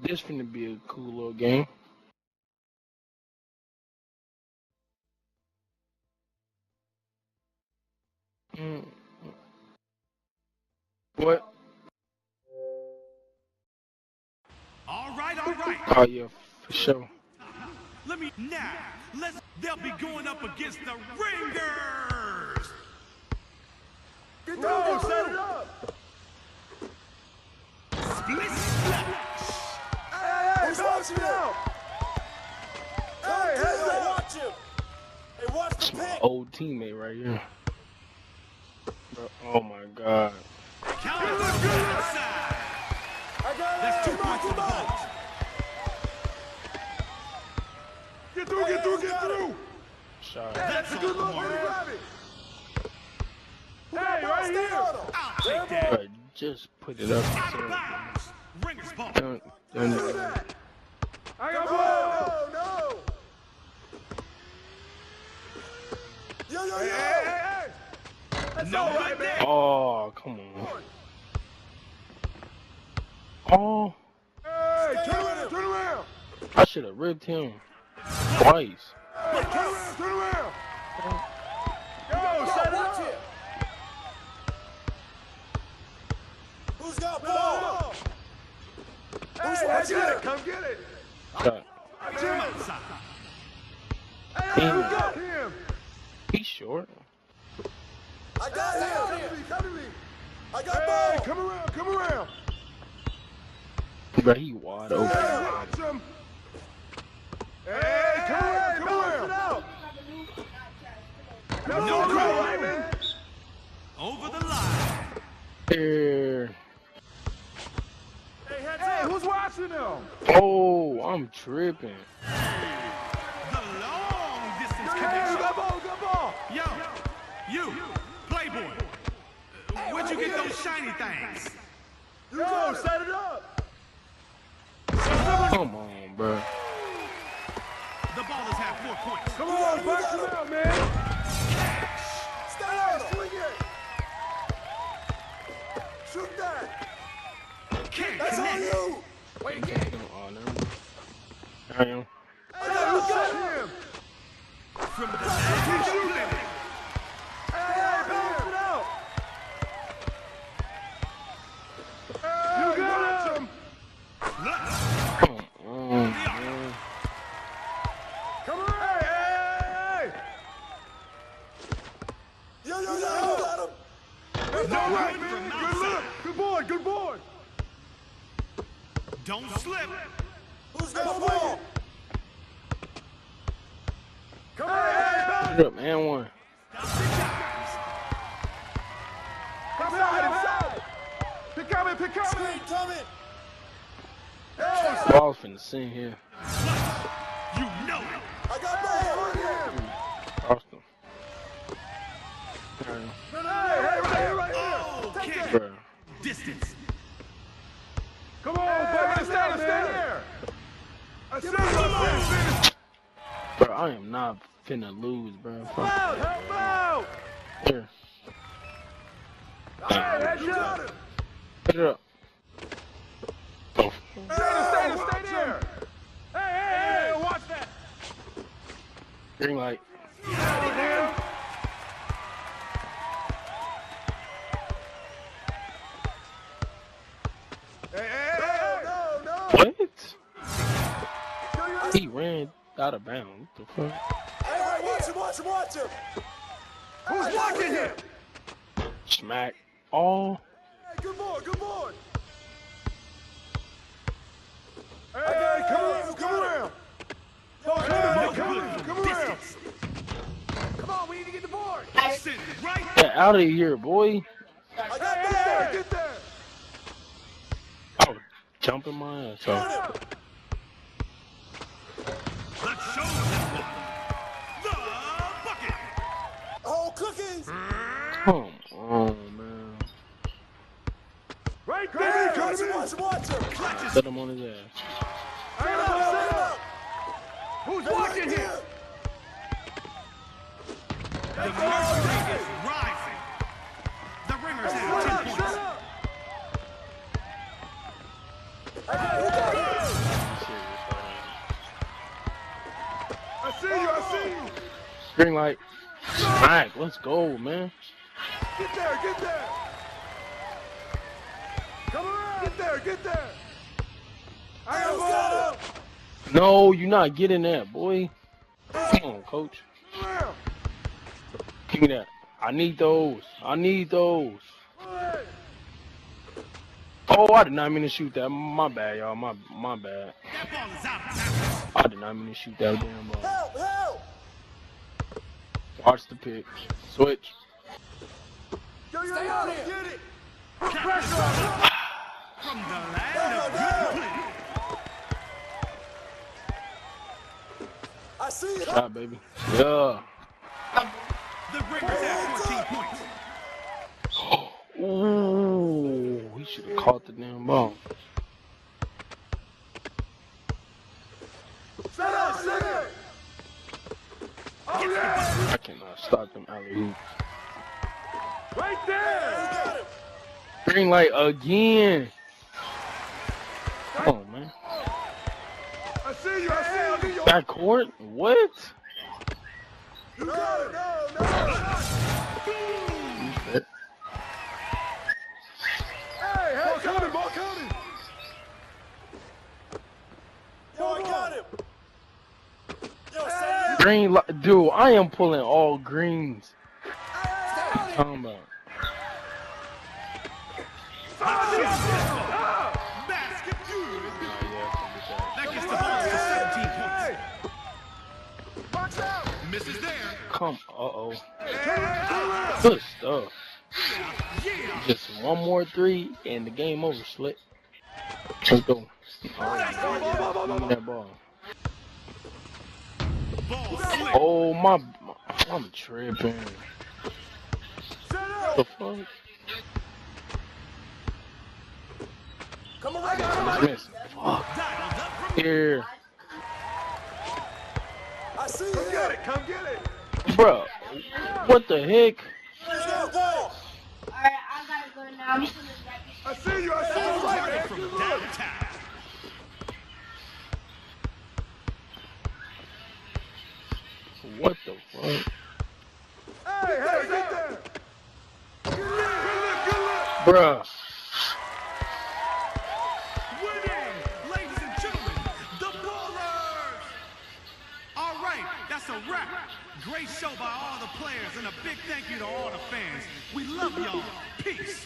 This finna be a cool little game. Mm. What? All right, all right. Oh yeah, for sure. Let me now. They'll be going up against the Ringers. Get through, set it up. Split splash. Hey, who's watching out? Hey, watch him. Hey, watch That's the my pick. old teammate right here. Bro, oh my god. Counter to the outside. That's 2 points for the Bulls. Get through. Shot. That's a good look. Hey, right here. I'll take that. Bro, just put it up. Out of bounds. Ringers ball. Don't do that. I got ball. No. Yo. Hey. That's No all good right, there. Oh, come on. Oh, Hey, turn around. I should have ripped him twice. Hey, turn around. Yo, set it up. Who's got ball? Who's watching it? Come get it. Shot. Come outside. Hey, who got him? He's short. I got him. Come to me. I got ball. Come around. Bro, he wide open. Watch him. Hey, come around. No cry, man. Over the line. There. Hey, who's watching them? Oh, I'm tripping. The long distance Hey, connection. got ball. Yo, you, Playboy. Where'd you get those shiny things? Yo, set it up. Come on, bro. The ball has had 4 points. Come on, box him out, man. Stay out, swing it. Shoot that. Can't That's on connect. you. Oh, no. I am. Hey, who got him? From the he's shooting. Hey, bounce it out. You got him. Come on, man. Come on. Hey. Yo, you got him. That's all right, man. Good look. Good board. Don't slip. Who's got the ball? Come on, hey, bounce. Put it up, and one. Inside. Pick coming. Screen coming. Hey, Ball's finna sing here. You know it. I got ball. Austin. Hey, right here. Take Okay. it. Bro. Distance. Come on, baby, stay there. I said Bro, I am not finna lose, bro. Fuck. help out. Here. Hey, headshot. Put it up. Oh. Stay there. Hey, watch that. Green light. No. What? He ran out of bounds. What the fuck? Hey, watch him. Who's blocking him? Smack. Oh. Hey, good board. Hey, come around. Come around. Come on, we need to get the board. Send it right. Get out of here, boy. I got get there. I was jumping my ass off. Let's show them one. The bucket. Oh, cookies. Come on, man. Right there. Watch him. Clutches. Set him on his ass. Set up. Who's blocking him? The mercy rate is rising. The Ringers have 10 points. Hey, Green light. Smack. Let's go, man. Get there, get there. Come around. Get there, get there. I got him. No, you're not getting that, boy. Come on, coach. Give me that. I need those. I need those. Oh, I did not mean to shoot that. My bad, y'all. My bad. That ball is out of time. I did not mean to shoot that damn ball. Help, help. Watch the pick. Switch. Stay on it. Get it. From the land of good play. I see it. Shot, baby. Yeah. The Ringers have 14 points. Ooh, he should have caught the damn ball. Set up, set up. Oh, yeah. I cannot stop them alley-oops. Right there. Green light again. Come on, man. I see you, I see you. Back court? What? You got it. No. Hey, ball coming, ball coming. Yo, I got him. Yo, hey. Green light. Dude, I am pulling all greens. Talking about. Basket good. That gets the ball to 17 points. Box out. Misses there. Come. Uh-oh. Good stuff. Yeah. Just one more three and the game over, Slick. Let's go. Alright. Give me that ball. Ball slick. Oh, I'm tripping. What the fuck? Come around. Missing. Fuck. Dialed up from Here. I see you. Come get it, come get it. Bruh. What the heck? Let's go. Alright, I gotta go now. I see you, I see you. target from downtown. What the fuck? Hey, get there. Good look. Bruh. Winning, ladies and gentlemen, the Ballers. All right, that's a wrap. Great show by all the players and a big thank you to all the fans. We love y'all. Peace.